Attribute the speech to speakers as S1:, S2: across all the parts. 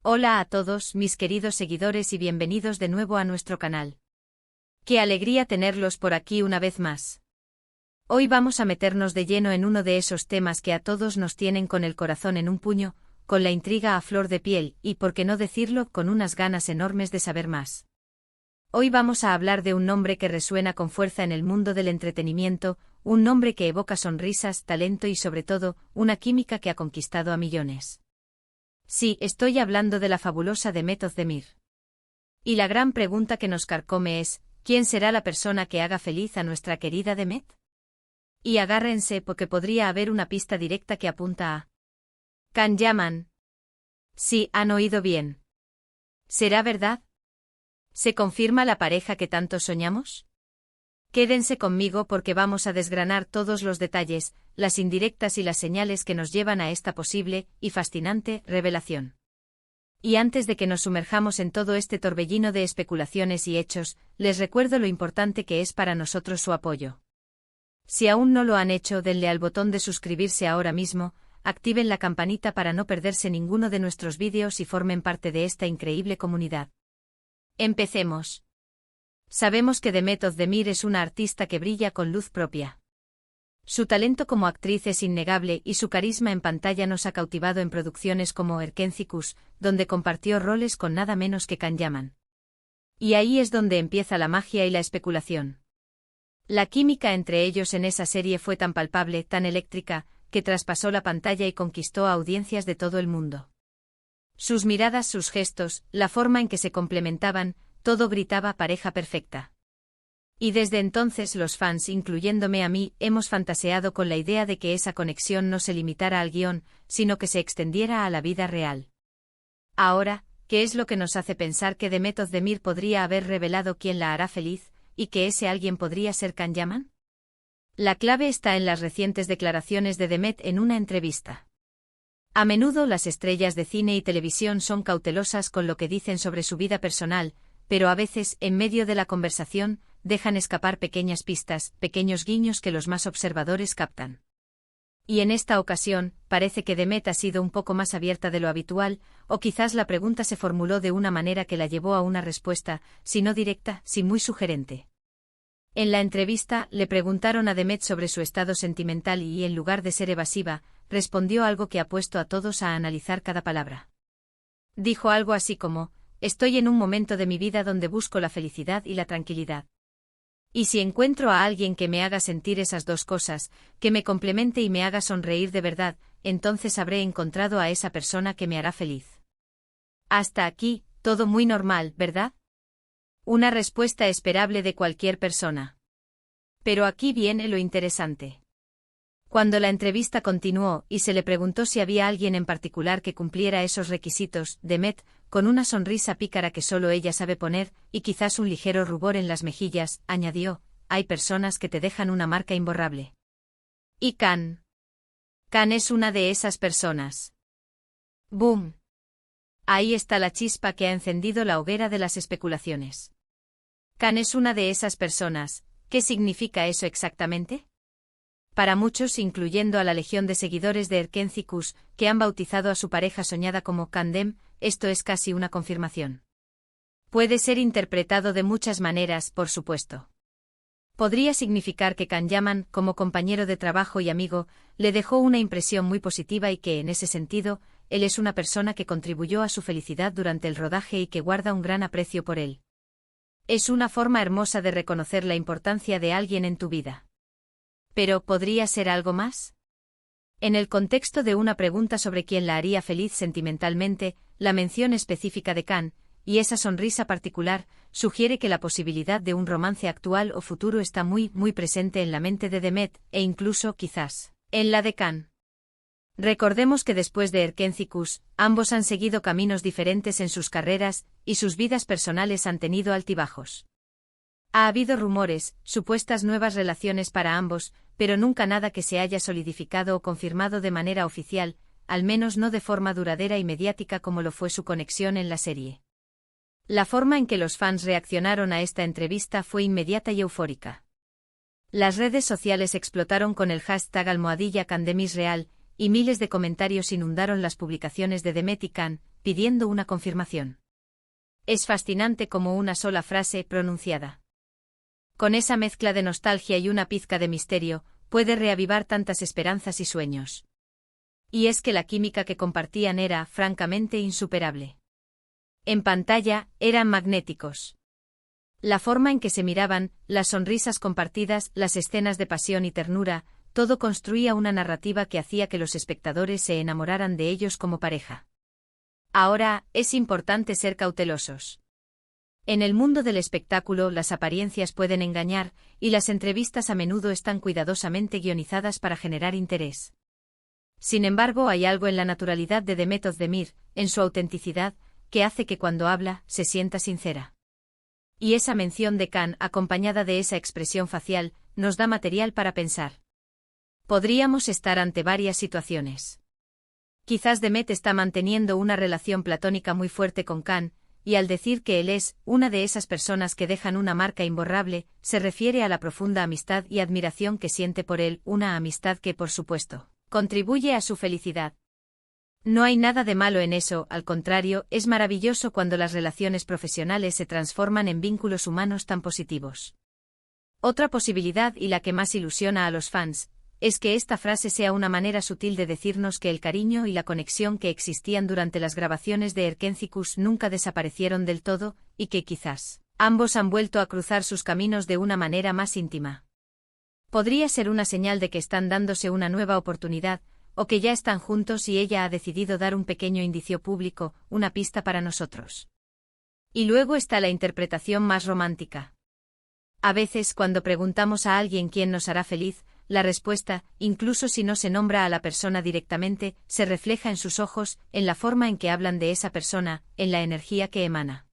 S1: Hola a todos mis queridos seguidores y bienvenidos de nuevo a nuestro canal. Qué alegría tenerlos por aquí una vez más. Hoy vamos a meternos de lleno en uno de esos temas que a todos nos tienen con el corazón en un puño, con la intriga a flor de piel y, por qué no decirlo, con unas ganas enormes de saber más. Hoy vamos a hablar de un nombre que resuena con fuerza en el mundo del entretenimiento, un nombre que evoca sonrisas, talento y sobre todo, una química que ha conquistado a millones. Sí, estoy hablando de la fabulosa Demet Özdemir. Y la gran pregunta que nos carcome es, ¿quién será la persona que haga feliz a nuestra querida Demet? Y agárrense porque podría haber una pista directa que apunta a Can Yaman. Sí, han oído bien. ¿Será verdad? ¿Se confirma la pareja que tanto soñamos? Quédense conmigo porque vamos a desgranar todos los detalles, las indirectas y las señales que nos llevan a esta posible y fascinante revelación. Y antes de que nos sumerjamos en todo este torbellino de especulaciones y hechos, les recuerdo lo importante que es para nosotros su apoyo. Si aún no lo han hecho, denle al botón de suscribirse ahora mismo, activen la campanita para no perderse ninguno de nuestros vídeos y formen parte de esta increíble comunidad. Empecemos. Sabemos que Demet Özdemir es una artista que brilla con luz propia. Su talento como actriz es innegable y su carisma en pantalla nos ha cautivado en producciones como Erkencikus, donde compartió roles con nada menos que Can Yaman. Y ahí es donde empieza la magia y la especulación. La química entre ellos en esa serie fue tan palpable, tan eléctrica, que traspasó la pantalla y conquistó a audiencias de todo el mundo. Sus miradas, sus gestos, la forma en que se complementaban, todo gritaba pareja perfecta. Y desde entonces los fans, incluyéndome a mí, hemos fantaseado con la idea de que esa conexión no se limitara al guión, sino que se extendiera a la vida real. Ahora, ¿qué es lo que nos hace pensar que Demet Özdemir podría haber revelado quién la hará feliz, y que ese alguien podría ser Can Yaman? La clave está en las recientes declaraciones de Demet en una entrevista. A menudo las estrellas de cine y televisión son cautelosas con lo que dicen sobre su vida personal, pero a veces, en medio de la conversación, dejan escapar pequeñas pistas, pequeños guiños que los más observadores captan. Y en esta ocasión, parece que Demet ha sido un poco más abierta de lo habitual, o quizás la pregunta se formuló de una manera que la llevó a una respuesta, si no directa, sí muy sugerente. En la entrevista, le preguntaron a Demet sobre su estado sentimental y, en lugar de ser evasiva, respondió algo que ha puesto a todos a analizar cada palabra. Dijo algo así como: estoy en un momento de mi vida donde busco la felicidad y la tranquilidad. Y si encuentro a alguien que me haga sentir esas dos cosas, que me complemente y me haga sonreír de verdad, entonces habré encontrado a esa persona que me hará feliz. Hasta aquí, todo muy normal, ¿verdad? Una respuesta esperable de cualquier persona. Pero aquí viene lo interesante. Cuando la entrevista continuó y se le preguntó si había alguien en particular que cumpliera esos requisitos, Demet, con una sonrisa pícara que solo ella sabe poner, y quizás un ligero rubor en las mejillas, añadió: hay personas que te dejan una marca imborrable. Y Can es una de esas personas. ¡Boom! Ahí está la chispa que ha encendido la hoguera de las especulaciones. Can es una de esas personas. ¿Qué significa eso exactamente? Para muchos, incluyendo a la legión de seguidores de Erkencikus, que han bautizado a su pareja soñada como Candem, esto es casi una confirmación. Puede ser interpretado de muchas maneras, por supuesto. Podría significar que Can Yaman, como compañero de trabajo y amigo, le dejó una impresión muy positiva y que, en ese sentido, él es una persona que contribuyó a su felicidad durante el rodaje y que guarda un gran aprecio por él. Es una forma hermosa de reconocer la importancia de alguien en tu vida. ¿Pero podría ser algo más? En el contexto de una pregunta sobre quién la haría feliz sentimentalmente, la mención específica de Can, y esa sonrisa particular, sugiere que la posibilidad de un romance actual o futuro está muy, muy presente en la mente de Demet, e incluso, quizás, en la de Can. Recordemos que después de Erkencikus, ambos han seguido caminos diferentes en sus carreras, y sus vidas personales han tenido altibajos. Ha habido rumores, supuestas nuevas relaciones para ambos, pero nunca nada que se haya solidificado o confirmado de manera oficial, al menos no de forma duradera y mediática como lo fue su conexión en la serie. La forma en que los fans reaccionaron a esta entrevista fue inmediata y eufórica. Las redes sociales explotaron con el hashtag #CanDemisReal, y miles de comentarios inundaron las publicaciones de Demet y Can, pidiendo una confirmación. Es fascinante como una sola frase pronunciada, con esa mezcla de nostalgia y una pizca de misterio, puede reavivar tantas esperanzas y sueños. Y es que la química que compartían era, francamente, insuperable. En pantalla, eran magnéticos. La forma en que se miraban, las sonrisas compartidas, las escenas de pasión y ternura, todo construía una narrativa que hacía que los espectadores se enamoraran de ellos como pareja. Ahora, es importante ser cautelosos. En el mundo del espectáculo las apariencias pueden engañar, y las entrevistas a menudo están cuidadosamente guionizadas para generar interés. Sin embargo, hay algo en la naturalidad de Demet Özdemir, en su autenticidad, que hace que cuando habla, se sienta sincera. Y esa mención de Can, acompañada de esa expresión facial, nos da material para pensar. Podríamos estar ante varias situaciones. Quizás Demet está manteniendo una relación platónica muy fuerte con Can, y al decir que él es una de esas personas que dejan una marca imborrable, se refiere a la profunda amistad y admiración que siente por él, una amistad que, por supuesto, contribuye a su felicidad. No hay nada de malo en eso, al contrario, es maravilloso cuando las relaciones profesionales se transforman en vínculos humanos tan positivos. Otra posibilidad, y la que más ilusiona a los fans, es que esta frase sea una manera sutil de decirnos que el cariño y la conexión que existían durante las grabaciones de Erkéntzikos nunca desaparecieron del todo, y que quizás ambos han vuelto a cruzar sus caminos de una manera más íntima. Podría ser una señal de que están dándose una nueva oportunidad, o que ya están juntos y ella ha decidido dar un pequeño indicio público, una pista para nosotros. Y luego está la interpretación más romántica. A veces, cuando preguntamos a alguien quién nos hará feliz, la respuesta, incluso si no se nombra a la persona directamente, se refleja en sus ojos, en la forma en que hablan de esa persona, en la energía que emana.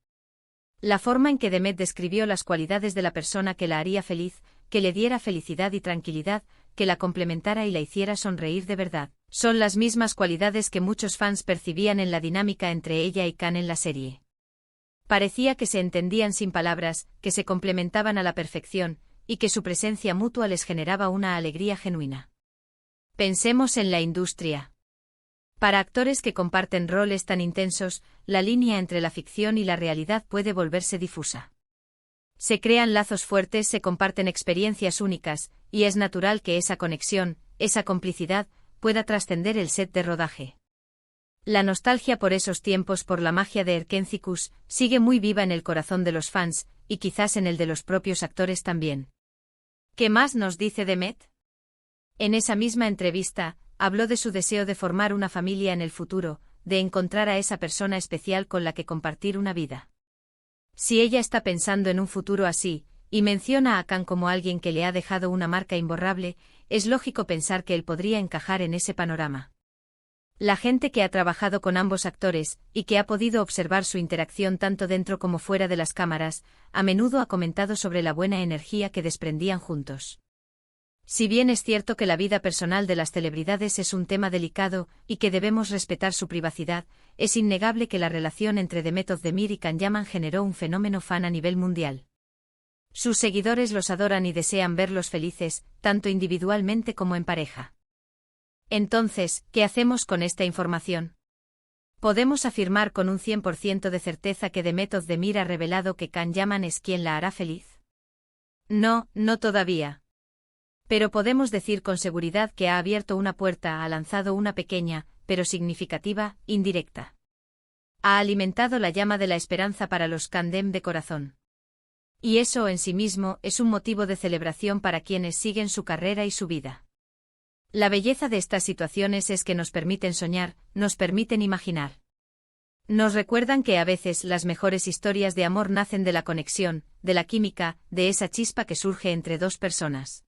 S1: La forma en que Demet describió las cualidades de la persona que la haría feliz, que le diera felicidad y tranquilidad, que la complementara y la hiciera sonreír de verdad, son las mismas cualidades que muchos fans percibían en la dinámica entre ella y Can en la serie. Parecía que se entendían sin palabras, que se complementaban a la perfección, y que su presencia mutua les generaba una alegría genuina. Pensemos en la industria. Para actores que comparten roles tan intensos, la línea entre la ficción y la realidad puede volverse difusa. Se crean lazos fuertes, se comparten experiencias únicas, y es natural que esa conexión, esa complicidad, pueda trascender el set de rodaje. La nostalgia por esos tiempos, por la magia de Erkéntzikos, sigue muy viva en el corazón de los fans, y quizás en el de los propios actores también. ¿Qué más nos dice Demet? En esa misma entrevista, habló de su deseo de formar una familia en el futuro, de encontrar a esa persona especial con la que compartir una vida. Si ella está pensando en un futuro así, y menciona a Can como alguien que le ha dejado una marca imborrable, es lógico pensar que él podría encajar en ese panorama. La gente que ha trabajado con ambos actores, y que ha podido observar su interacción tanto dentro como fuera de las cámaras, a menudo ha comentado sobre la buena energía que desprendían juntos. Si bien es cierto que la vida personal de las celebridades es un tema delicado, y que debemos respetar su privacidad, es innegable que la relación entre Demet Özdemir y Can Yaman generó un fenómeno fan a nivel mundial. Sus seguidores los adoran y desean verlos felices, tanto individualmente como en pareja. Entonces, ¿qué hacemos con esta información? ¿Podemos afirmar con un 100% de certeza que Demet Özdemir ha revelado que Can Yaman es quien la hará feliz? No, no todavía. Pero podemos decir con seguridad que ha abierto una puerta, ha lanzado una pequeña, pero significativa, indirecta. Ha alimentado la llama de la esperanza para los Candem de corazón. Y eso en sí mismo es un motivo de celebración para quienes siguen su carrera y su vida. La belleza de estas situaciones es que nos permiten soñar, nos permiten imaginar. Nos recuerdan que a veces las mejores historias de amor nacen de la conexión, de la química, de esa chispa que surge entre dos personas.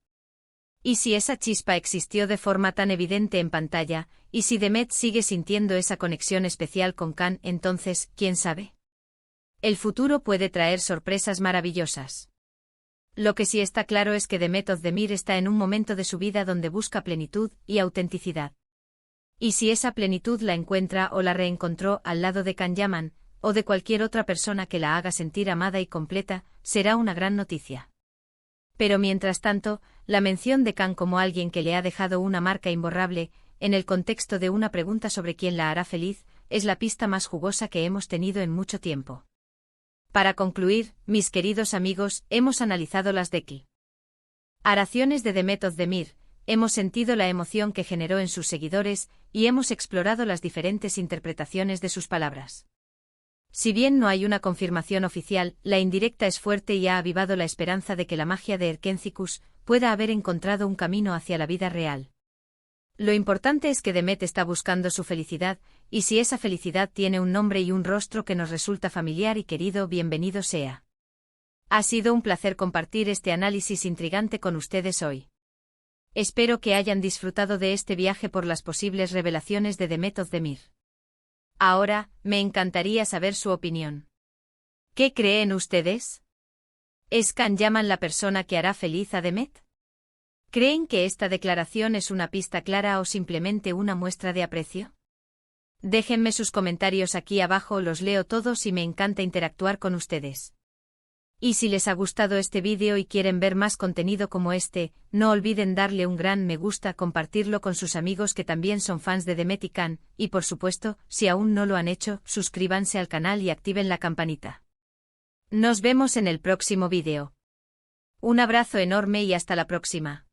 S1: Y si esa chispa existió de forma tan evidente en pantalla, y si Demet sigue sintiendo esa conexión especial con Can, entonces, ¿quién sabe? El futuro puede traer sorpresas maravillosas. Lo que sí está claro es que Demet Özdemir está en un momento de su vida donde busca plenitud y autenticidad. Y si esa plenitud la encuentra o la reencontró al lado de Can Yaman, o de cualquier otra persona que la haga sentir amada y completa, será una gran noticia. Pero mientras tanto, la mención de Can como alguien que le ha dejado una marca imborrable, en el contexto de una pregunta sobre quién la hará feliz, es la pista más jugosa que hemos tenido en mucho tiempo. Para concluir, mis queridos amigos, hemos analizado las declaraciones de Demet Özdemir, hemos sentido la emoción que generó en sus seguidores y hemos explorado las diferentes interpretaciones de sus palabras. Si bien no hay una confirmación oficial, la indirecta es fuerte y ha avivado la esperanza de que la magia de Erkenci pueda haber encontrado un camino hacia la vida real. Lo importante es que Demet está buscando su felicidad, y si esa felicidad tiene un nombre y un rostro que nos resulta familiar y querido, bienvenido sea. Ha sido un placer compartir este análisis intrigante con ustedes hoy. Espero que hayan disfrutado de este viaje por las posibles revelaciones de Demet Özdemir. Ahora, me encantaría saber su opinión. ¿Qué creen ustedes? ¿Es Can Yaman la persona que hará feliz a Demet? ¿Creen que esta declaración es una pista clara o simplemente una muestra de aprecio? Déjenme sus comentarios aquí abajo, los leo todos y me encanta interactuar con ustedes. Y si les ha gustado este vídeo y quieren ver más contenido como este, no olviden darle un gran me gusta, compartirlo con sus amigos que también son fans de Demet y Can, y por supuesto, si aún no lo han hecho, suscríbanse al canal y activen la campanita. Nos vemos en el próximo vídeo. Un abrazo enorme y hasta la próxima.